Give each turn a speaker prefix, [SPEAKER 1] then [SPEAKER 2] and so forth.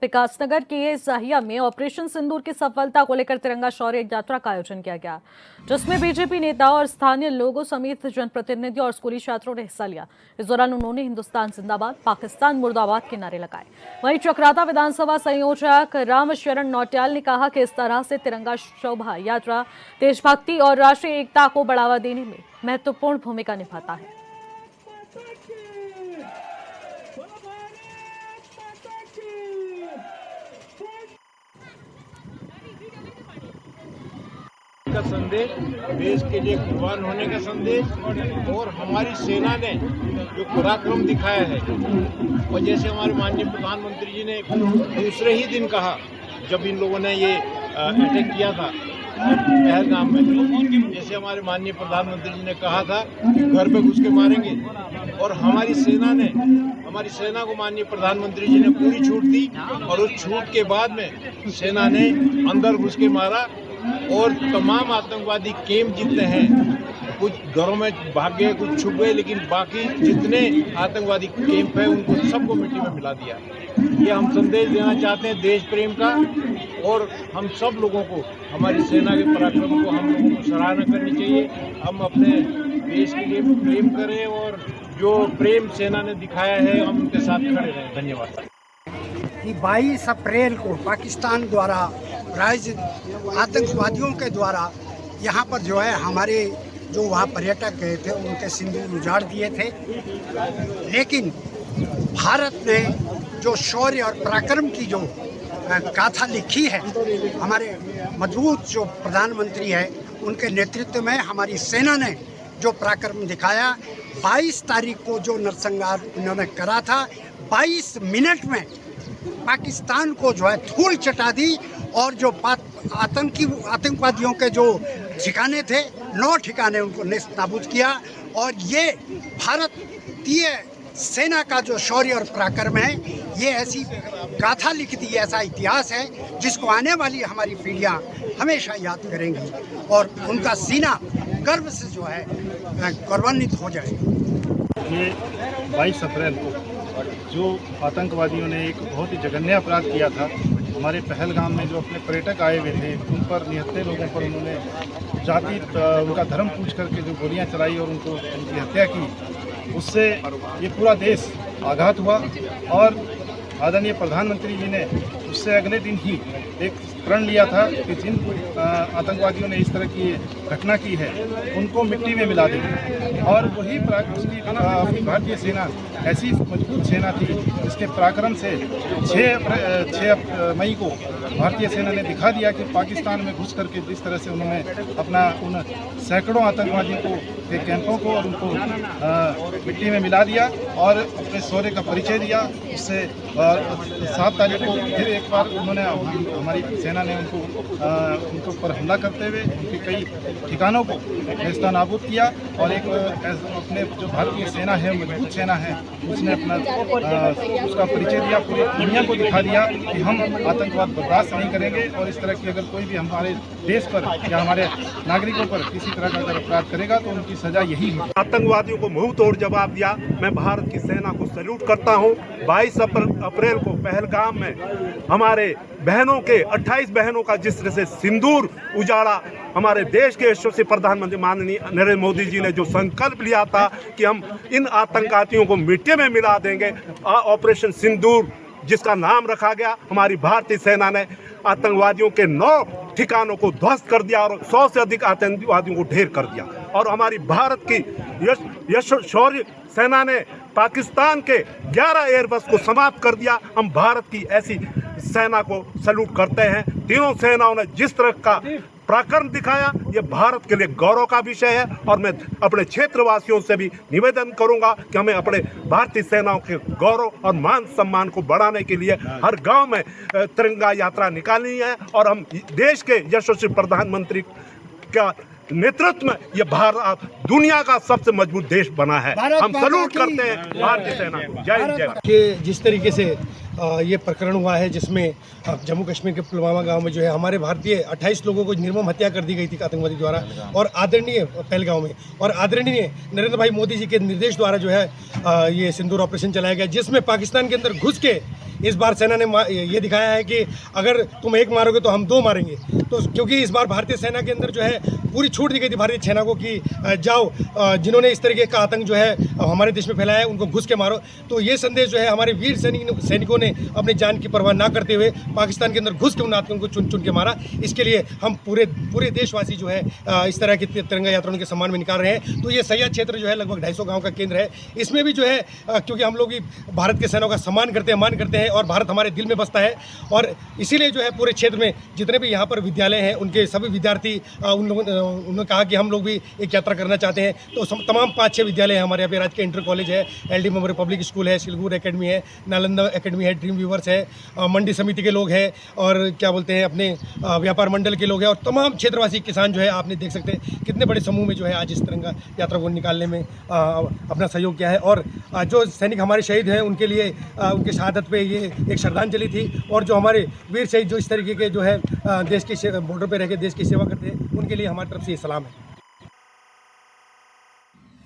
[SPEAKER 1] विकासनगर के साहिया में ऑपरेशन सिंदूर की सफलता को लेकर तिरंगा शौर्य यात्रा का आयोजन किया गया, जिसमें बीजेपी नेताओं और स्थानीय लोगों समेत जनप्रतिनिधियों और स्कूली छात्रों ने हिस्सा लिया। इस दौरान उन्होंने हिंदुस्तान जिंदाबाद, पाकिस्तान मुर्दाबाद के नारे लगाए। वहीं चक्राता विधानसभा संयोजक रामशरण नौटियाल ने कहा कि इस तरह से तिरंगा शोभा यात्रा देशभक्ति और राष्ट्रीय एकता को बढ़ावा देने में महत्वपूर्ण भूमिका निभाता है।
[SPEAKER 2] का संदेश, देश के लिए कुर्बान होने का संदेश और हमारी सेना ने जो पराक्रम दिखाया है। और जैसे हमारे माननीय प्रधानमंत्री जी ने दूसरे ही दिन कहा, जब इन लोगों ने ये अटैक किया था पहलगाम में, जैसे हमारे माननीय प्रधानमंत्री जी ने कहा था कि घर पे घुस के मारेंगे, और हमारी सेना को माननीय प्रधानमंत्री जी ने पूरी छूट दी। और उस छूट के बाद में सेना ने अंदर घुस के मारा और तमाम आतंकवादी कैंप जितने हैं, कुछ घरों में भाग गए, कुछ छुप गए, लेकिन बाकी जितने आतंकवादी कैंप है उनको सबको मिट्टी में मिला दिया। ये हम संदेश देना चाहते हैं देश प्रेम का, और हम सब लोगों को हमारी सेना के पराक्रम को हम लोगों को सराहना करनी चाहिए। हम अपने देश के लिए प्रेम करें और जो प्रेम सेना ने दिखाया है हम उनके साथ खड़े रहें। धन्यवाद।
[SPEAKER 3] 22 अप्रैल को पाकिस्तान द्वारा आतंकवादियों के द्वारा यहाँ पर जो है हमारे जो वहाँ पर्यटक गए थे उनके सिंदूर उजाड़ दिए थे, लेकिन भारत ने जो शौर्य और पराक्रम की जो गाथा लिखी है, हमारे मजबूत जो प्रधानमंत्री है उनके नेतृत्व में हमारी सेना ने जो पराक्रम दिखाया। 22 तारीख को जो नरसंहार उन्होंने करा था, 22 मिनट में पाकिस्तान को जो है धूल चटा दी, और जो आतंकवादियों के जो ठिकाने थे 9 ठिकाने उनको नेस्त नाबूद किया। और ये भारतीय सेना का जो शौर्य और पराक्रम है, ये ऐसी गाथा लिख दी, ऐसा इतिहास है जिसको आने वाली हमारी पीढ़ियां हमेशा याद करेंगी और उनका सीना गर्व से जो है गौरवान्वित हो जाएगा।
[SPEAKER 4] ये 22 अप्रैल को जो आतंकवादियों ने एक बहुत ही जघन्य अपराध किया था, हमारे पहलगाम में जो अपने पर्यटक आए हुए थे उन पर, निहत्थे लोगों पर उन्होंने जाति उनका धर्म पूछ करके जो गोलियां चलाई और उनकी हत्या की, उससे ये पूरा देश आघात हुआ। और आदरणीय प्रधानमंत्री जी ने उससे अगले दिन ही एक प्रण लिया था कि जिन आतंकवादियों ने इस तरह की घटना की है उनको मिट्टी में मिला देंगे। और वही अपनी भारतीय सेना ऐसी मजबूत सेना थी जिसके पराक्रम से 6 मई को भारतीय सेना ने दिखा दिया कि पाकिस्तान में घुस करके जिस तरह से उन्होंने अपना उन सैकड़ों आतंकवादियों को के कैंपों को और उनको मिट्टी में मिला दिया और अपने शौर्य का परिचय दिया। उससे 7 तारीख को फिर एक बार उन्होंने, हमारी सेना ने उनके ऊपर हमला करते हुए उनके कई ठिकानों को नेस्तनाबूद किया। और एक अपने जो भारतीय सेना है, मजबूत सेना है, उसने अपना उसका परिचय दिया, पूरी दुनिया को दिखा दिया कि हम आतंकवाद बर्दाश्त नहीं करेंगे और इस तरह की अगर कोई भी हमारे देश पर या हमारे नागरिकों पर किसी तरह का अगर अपराध करेगा तो उनकी सजा यही है।
[SPEAKER 5] आतंकवादियों को मुंह तोड़ जवाब दिया। मैं भारत की सेना को सैल्यूट करता हूं। 22 अप्रैल को पहलगाम में हमारे बहनों के 28 बहनों का जिस तरह से सिंदूर उजाड़ा, हमारे देश के यशस्वी प्रधानमंत्री माननीय नरेंद्र मोदी जी ने जो संकल्प लिया था कि हम इन आतंकवादियों को मिट्टी में मिला देंगे, ऑपरेशन सिंदूर जिसका नाम रखा गया, हमारी भारतीय सेना ने आतंकवादियों के 9 ठिकानों को ध्वस्त कर दिया और 100 से अधिक आतंकवादियों को ढेर कर दिया। और हमारी भारत की शौर्य सेना ने पाकिस्तान के 11 एयरबस को समाप्त कर दिया। हम भारत की ऐसी सेना को सैल्यूट करते हैं। तीनों सेनाओं ने जिस तरह का पराक्रम दिखाया, ये भारत के लिए गौरव का विषय है। और मैं अपने क्षेत्रवासियों से भी निवेदन करूंगा कि हमें अपने भारतीय सेनाओं के गौरव और मान सम्मान को बढ़ाने के लिए हर गांव में तिरंगा यात्रा निकालनी है। और हम देश के यशस्वी प्रधानमंत्री का नेतृत्व में ये भारत दुनिया का सबसे मजबूत देश बना है। हम सैल्यूट करते हैं भारतीय सेना को। जय हिंद, जय भारत।
[SPEAKER 6] जिस तरीके से ये प्रकरण हुआ है जिसमें जम्मू कश्मीर के पुलवामा गांव में जो है हमारे भारतीय 28 लोगों को निर्मम हत्या कर दी गई थी आतंकवादी द्वारा, और आदरणीय पहलगांव में और आदरणीय नरेंद्र भाई मोदी जी के निर्देश द्वारा जो है ये सिंदूर ऑपरेशन चलाया गया, जिसमें पाकिस्तान के अंदर घुस के इस बार सेना ने ये दिखाया है कि अगर तुम एक मारोगे तो हम 2 मारेंगे। तो क्योंकि इस बार भारतीय सेना के अंदर जो है पूरी छूट दी गई थी भारतीय सेना को कि जाओ जिन्होंने इस तरीके का आतंक जो है हमारे देश में फैलाया है उनको घुस के मारो। तो ये संदेश जो है हमारे वीर सैनिकों ने अपनी जान की परवाह ना करते हुए पाकिस्तान के अंदर घुस के उन आतंकों को चुन चुन के मारा। इसके लिए हम पूरे देशवासी जो है इस तरह की तिरंगा यात्राओं के सम्मान में निकाल रहे हैं। तो ये सैय्या क्षेत्र जो है लगभग 250 गाँव का केंद्र है। इसमें भी जो है क्योंकि हम लोग भी भारत के सेनाओं का सम्मान करते हैं, मान करते हैं और भारत हमारे दिल में बसता है और इसीलिए जो है पूरे क्षेत्र में जितने भी यहाँ पर विद्यालय हैं उनके सभी विद्यार्थी उन्होंने कहा कि हम लोग भी एक यात्रा करना चाहते हैं। तो तमाम 5-6 विद्यालय हैं हमारे यहाँ पे। राजकीय इंटर कॉलेज है, LD मेमोरियल पब्लिक स्कूल है, सिलगुर एकेडमी है, नालंदा एकेडमी है, ड्रीम व्यूवर्स है, मंडी समिति के लोग हैं और क्या बोलते हैं अपने व्यापार मंडल के लोग हैं और तमाम क्षेत्रवासी किसान जो है आपने देख सकते हैं कितने बड़े समूह में जो है आज इस तिरंगा यात्रा को निकालने में अपना सहयोग किया है। और जो सैनिक हमारे शहीद हैं उनके लिए उनकी शहादत पे ये एक श्रद्धांजलि थी और जो हमारे वीर शहीद जो इस तरीके के जो है देश के बॉर्डर पे रह के देश की सेवा करते हैं उनके लिए हमारी तरफ से ये सलाम है।